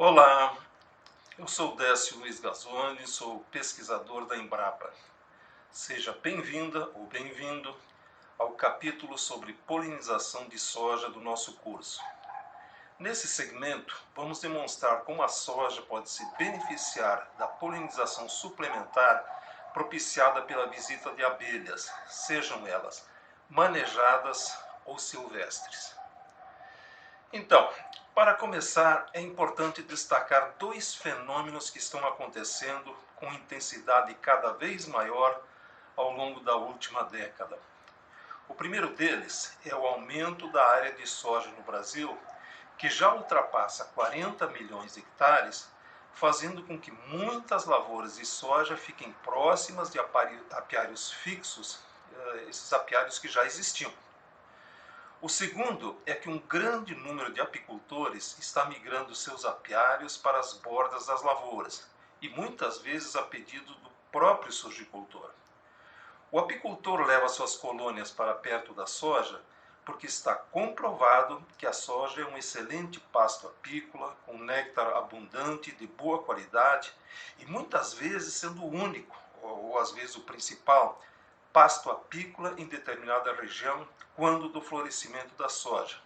Olá, eu sou Décio Luiz Gazzoni, sou pesquisador da Embrapa. Seja bem-vinda ou bem-vindo ao capítulo sobre polinização de soja do nosso curso. Nesse segmento, vamos demonstrar como a soja pode se beneficiar da polinização suplementar propiciada pela visita de abelhas, sejam elas manejadas ou silvestres. Então, para começar, é importante destacar dois fenômenos que estão acontecendo com intensidade cada vez maior ao longo da última década. O primeiro deles é o aumento da área de soja no Brasil, que já ultrapassa 40 milhões de hectares, fazendo com que muitas lavouras de soja fiquem próximas de apiários fixos, esses apiários que já existiam. O segundo é que um grande número de apicultores está migrando seus apiários para as bordas das lavouras, e muitas vezes a pedido do próprio sojicultor. O apicultor leva suas colônias para perto da soja porque está comprovado que a soja é um excelente pasto apícola, com néctar abundante, de boa qualidade e muitas vezes sendo o único, ou às vezes o principal, pasto apícola em determinada região quando do florescimento da soja.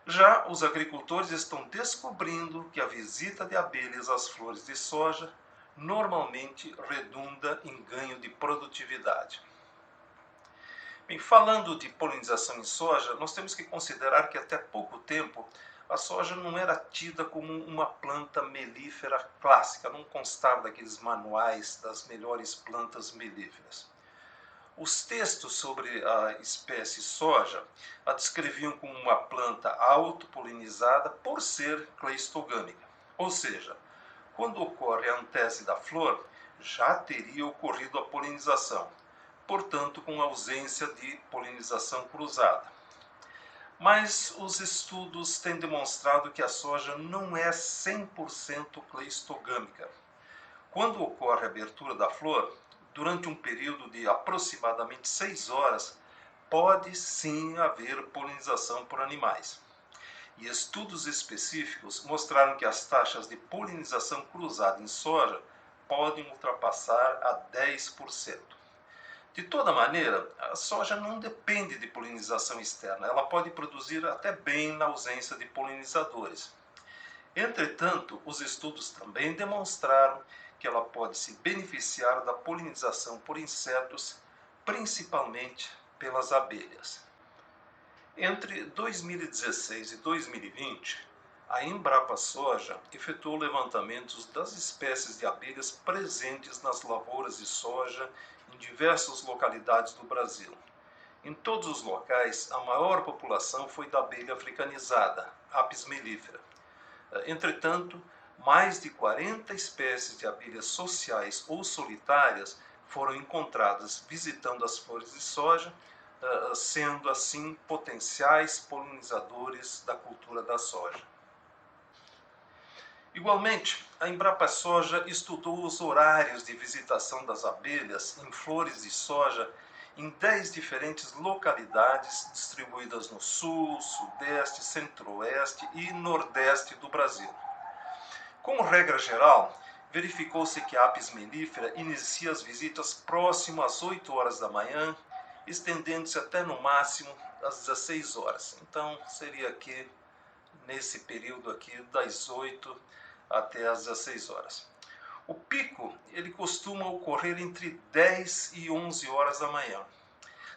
Já os agricultores estão descobrindo que a visita de abelhas às flores de soja normalmente redunda em ganho de produtividade. Bem, falando de polinização em soja, nós temos que considerar que até pouco tempo a soja não era tida como uma planta melífera clássica, não constava daqueles manuais das melhores plantas melíferas. Os textos sobre a espécie soja a descreviam como uma planta autopolinizada por ser cleistogâmica, ou seja, quando ocorre a antese da flor, já teria ocorrido a polinização, portanto com ausência de polinização cruzada. Mas os estudos têm demonstrado que a soja não é 100% cleistogâmica. Quando ocorre a abertura da flor, durante um período de aproximadamente 6 horas, pode sim haver polinização por animais. E estudos específicos mostraram que as taxas de polinização cruzada em soja podem ultrapassar a 10%. De toda maneira, a soja não depende de polinização externa, ela pode produzir até bem na ausência de polinizadores. Entretanto, os estudos também demonstraram que ela pode se beneficiar da polinização por insetos, principalmente pelas abelhas. Entre 2016 e 2020, a Embrapa Soja efetuou levantamentos das espécies de abelhas presentes nas lavouras de soja em diversas localidades do Brasil. Em todos os locais, a maior população foi da abelha africanizada, Apis mellifera. Entretanto, mais de 40 espécies de abelhas sociais ou solitárias foram encontradas visitando as flores de soja, sendo assim potenciais polinizadores da cultura da soja. Igualmente, a Embrapa Soja estudou os horários de visitação das abelhas em flores de soja em 10 diferentes localidades distribuídas no sul, sudeste, centro-oeste e nordeste do Brasil. Como regra geral, verificou-se que a Apis mellifera inicia as visitas próximo às 8 horas da manhã, estendendo-se até no máximo às 16 horas. Então, seria aqui, nesse período aqui, das 8 até às 16 horas. O pico, ele costuma ocorrer entre 10 e 11 horas da manhã.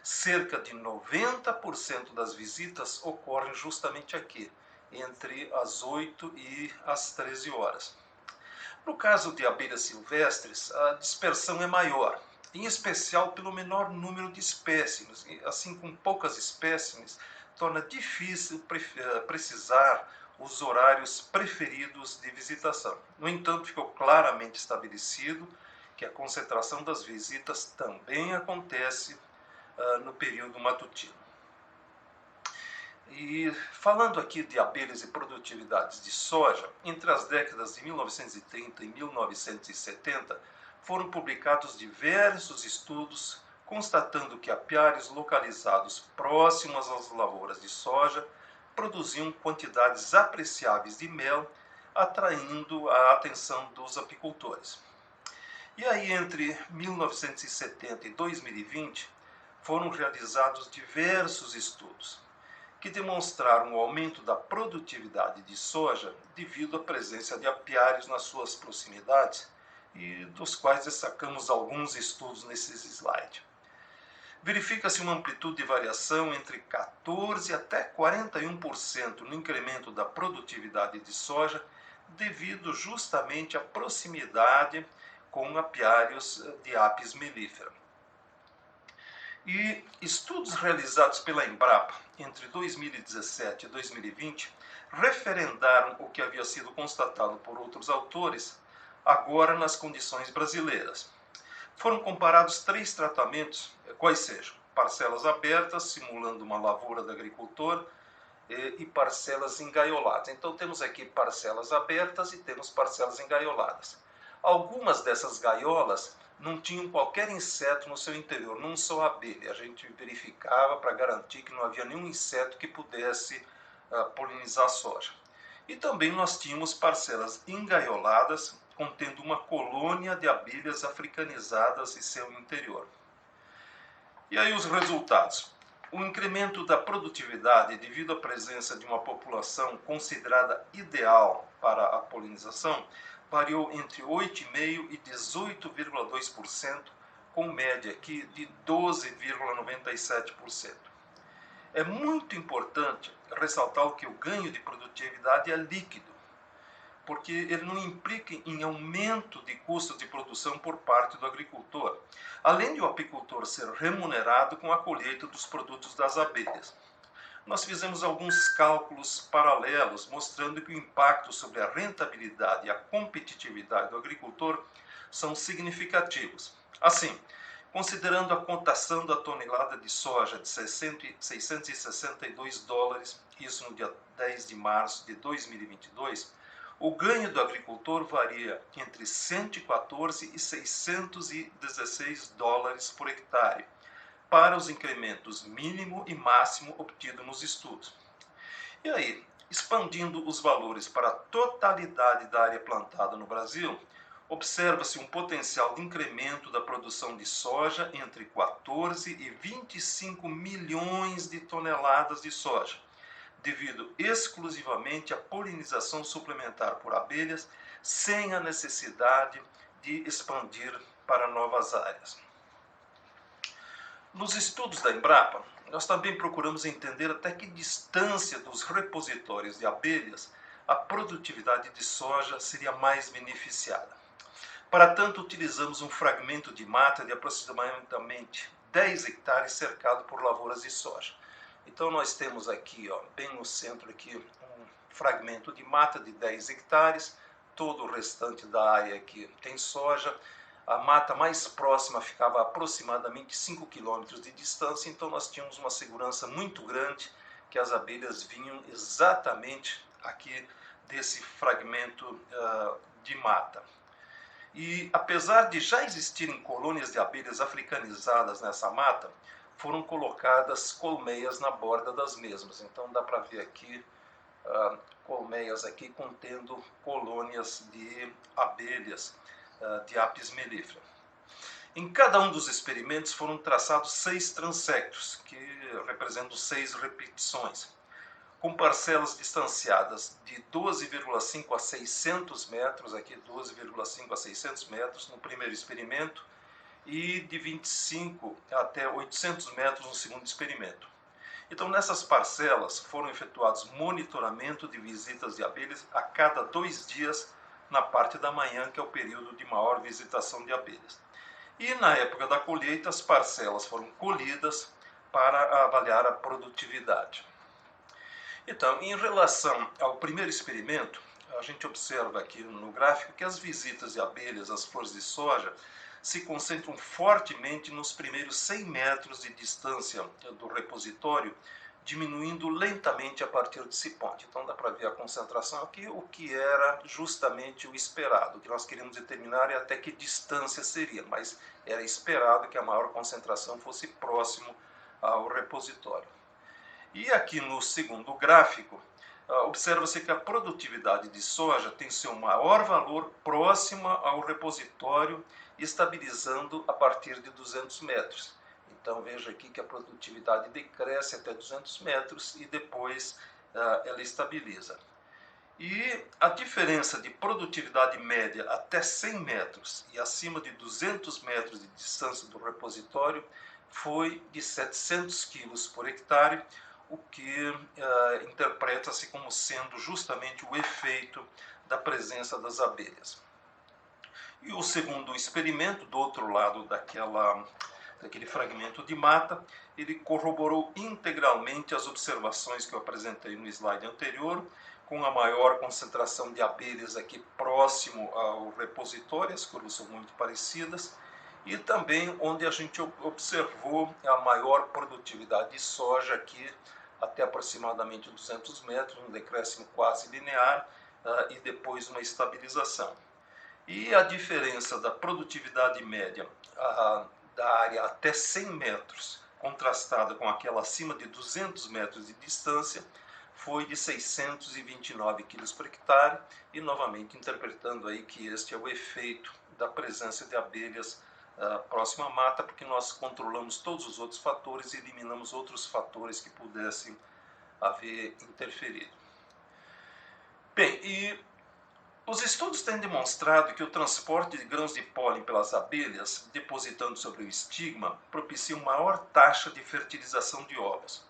Cerca de 90% das visitas ocorrem justamente aqui, entre as 8 e as 13 horas. No caso de abelhas silvestres, a dispersão é maior, em especial pelo menor número de espécimes. Assim, com poucas espécimes, torna difícil precisar os horários preferidos de visitação. No entanto, ficou claramente estabelecido que a concentração das visitas também acontece no período matutino. E falando aqui de abelhas e produtividades de soja, entre as décadas de 1930 e 1970, foram publicados diversos estudos constatando que apiários localizados próximos às lavouras de soja produziam quantidades apreciáveis de mel, atraindo a atenção dos apicultores. E aí, entre 1970 e 2020, foram realizados diversos estudos que demonstraram o aumento da produtividade de soja devido à presença de apiários nas suas proximidades, e dos quais destacamos alguns estudos nesses slides. Verifica-se uma amplitude de variação entre 14% até 41% no incremento da produtividade de soja, devido justamente à proximidade com apiários de Apis mellifera. E estudos realizados pela Embrapa entre 2017 e 2020 referendaram o que havia sido constatado por outros autores, agora nas condições brasileiras. Foram comparados 3 tratamentos, quais sejam parcelas abertas, simulando uma lavoura do agricultor, e parcelas engaioladas. Então temos aqui parcelas abertas e temos parcelas engaioladas. Algumas dessas gaiolas não tinham qualquer inseto no seu interior, não só abelha. A gente verificava para garantir que não havia nenhum inseto que pudesse polinizar a soja. E também nós tínhamos parcelas engaioladas, contendo uma colônia de abelhas africanizadas em seu interior. E aí os resultados. O incremento da produtividade devido à presença de uma população considerada ideal para a polinização variou entre 8,5% e 18,2%, com média aqui de 12,97%. É muito importante ressaltar que o ganho de produtividade é líquido, porque ele não implica em aumento de custos de produção por parte do agricultor, além de o apicultor ser remunerado com a colheita dos produtos das abelhas. Nós fizemos alguns cálculos paralelos mostrando que o impacto sobre a rentabilidade e a competitividade do agricultor são significativos. Assim, considerando a cotação da tonelada de soja de $662, isso no dia 10 de março de 2022, o ganho do agricultor varia entre 114 e 616 dólares por hectare, para os incrementos mínimo e máximo obtidos nos estudos. E aí, expandindo os valores para a totalidade da área plantada no Brasil, observa-se um potencial de incremento da produção de soja entre 14 e 25 milhões de toneladas de soja, devido exclusivamente à polinização suplementar por abelhas, sem a necessidade de expandir para novas áreas. Nos estudos da Embrapa, nós também procuramos entender até que distância dos repositórios de abelhas a produtividade de soja seria mais beneficiada. Para tanto, utilizamos um fragmento de mata de aproximadamente 10 hectares cercado por lavouras de soja. Então nós temos aqui, bem no centro, aqui, um fragmento de mata de 10 hectares, todo o restante da área aqui tem soja. A mata mais próxima ficava a aproximadamente 5 quilômetros de distância, então nós tínhamos uma segurança muito grande que as abelhas vinham exatamente aqui desse fragmento de mata. E apesar de já existirem colônias de abelhas africanizadas nessa mata, foram colocadas colmeias na borda das mesmas. Então dá para ver aqui colmeias aqui contendo colônias de abelhas de Apis mellifera. Em cada um dos experimentos foram traçados 6 transectos, que representam 6 repetições, com parcelas distanciadas de 12,5 a 600 metros, aqui 12,5 a 600 metros no primeiro experimento, e de 25 até 800 metros no segundo experimento. Então, nessas parcelas foram efetuados monitoramento de visitas de abelhas a cada 2 dias, na parte da manhã, que é o período de maior visitação de abelhas. E na época da colheita, as parcelas foram colhidas para avaliar a produtividade. Então, em relação ao primeiro experimento, a gente observa aqui no gráfico que as visitas de abelhas às flores de soja se concentram fortemente nos primeiros 100 metros de distância do repositório, diminuindo lentamente a partir desse ponto. Então dá para ver a concentração aqui, o que era justamente o esperado. O que nós queríamos determinar é até que distância seria, mas era esperado que a maior concentração fosse próximo ao repositório. E aqui no segundo gráfico, observa-se que a produtividade de soja tem seu maior valor próxima ao repositório, estabilizando a partir de 200 metros. Então veja aqui que a produtividade decresce até 200 metros e depois ela estabiliza. E a diferença de produtividade média até 100 metros e acima de 200 metros de distância do repositório foi de 700 quilos por hectare, o que interpreta-se como sendo justamente o efeito da presença das abelhas. E o segundo experimento, do outro lado daquele fragmento de mata, ele corroborou integralmente as observações que eu apresentei no slide anterior, com a maior concentração de abelhas aqui próximo ao repositório, as curvas são muito parecidas, e também onde a gente observou a maior produtividade de soja aqui até aproximadamente 200 metros, um decréscimo quase linear e depois uma estabilização. E a diferença da produtividade média da área até 100 metros, contrastada com aquela acima de 200 metros de distância, foi de 629 quilos por hectare, e novamente interpretando aí que este é o efeito da presença de abelhas próxima à mata, porque nós controlamos todos os outros fatores e eliminamos outros fatores que pudessem haver interferido. Bem, e os estudos têm demonstrado que o transporte de grãos de pólen pelas abelhas, depositando sobre o estigma, propicia uma maior taxa de fertilização de ovos.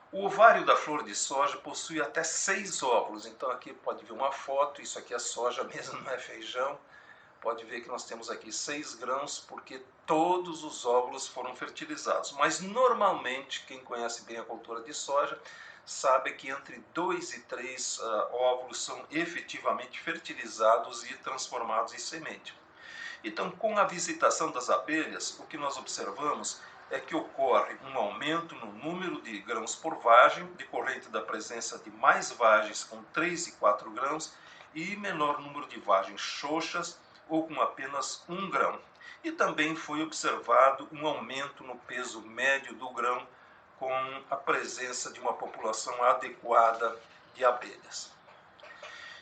O ovário da flor de soja possui até 6 óvulos, então aqui pode ver uma foto, isso aqui é soja mesmo, não é feijão. Pode ver que nós temos aqui 6 grãos, porque todos os óvulos foram fertilizados. Mas normalmente, quem conhece bem a cultura de soja, sabe que entre 2 e 3 óvulos são efetivamente fertilizados e transformados em semente. Então, com a visitação das abelhas, o que nós observamos é que ocorre um aumento no número de grãos por vagem, decorrente da presença de mais vagens com 3 e 4 grãos, e menor número de vagens xoxas, ou com apenas 1 grão. E também foi observado um aumento no peso médio do grão com a presença de uma população adequada de abelhas.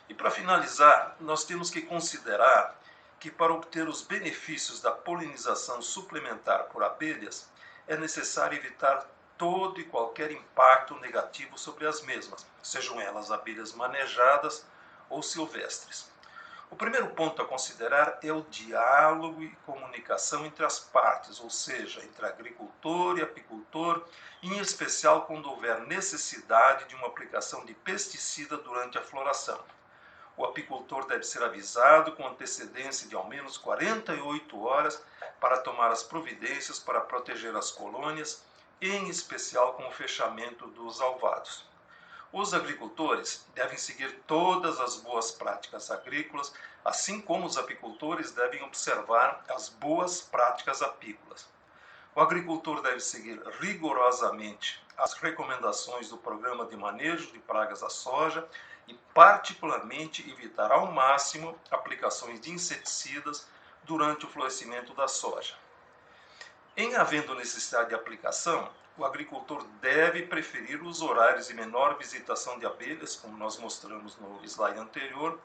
E para finalizar, nós temos que considerar que para obter os benefícios da polinização suplementar por abelhas, é necessário evitar todo e qualquer impacto negativo sobre as mesmas, sejam elas abelhas manejadas ou silvestres. O primeiro ponto a considerar é o diálogo e comunicação entre as partes, ou seja, entre agricultor e apicultor, em especial quando houver necessidade de uma aplicação de pesticida durante a floração. O apicultor deve ser avisado com antecedência de ao menos 48 horas para tomar as providências para proteger as colônias, em especial com o fechamento dos alvados. Os agricultores devem seguir todas as boas práticas agrícolas, assim como os apicultores devem observar as boas práticas apícolas. O agricultor deve seguir rigorosamente as recomendações do Programa de Manejo de Pragas da Soja e, particularmente, evitar ao máximo aplicações de inseticidas durante o florescimento da soja. Em havendo necessidade de aplicação, o agricultor deve preferir os horários de menor visitação de abelhas, como nós mostramos no slide anterior,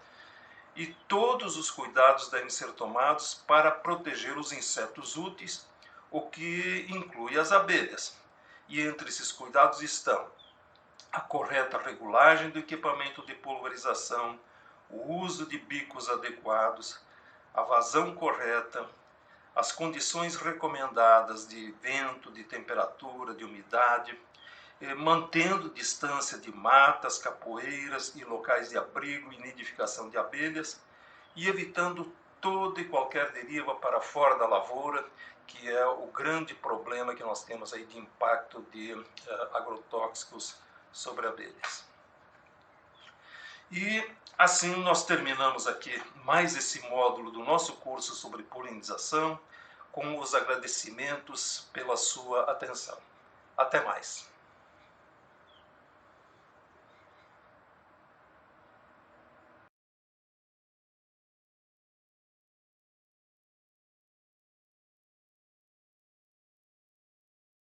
e todos os cuidados devem ser tomados para proteger os insetos úteis, o que inclui as abelhas. E entre esses cuidados estão a correta regulagem do equipamento de pulverização, o uso de bicos adequados, a vazão correta, as condições recomendadas de vento, de temperatura, de umidade, mantendo distância de matas, capoeiras e locais de abrigo e nidificação de abelhas, e evitando toda e qualquer deriva para fora da lavoura, que é o grande problema que nós temos aí de impacto de agrotóxicos sobre abelhas. E assim nós terminamos aqui mais esse módulo do nosso curso sobre polinização, com os agradecimentos pela sua atenção. Até mais!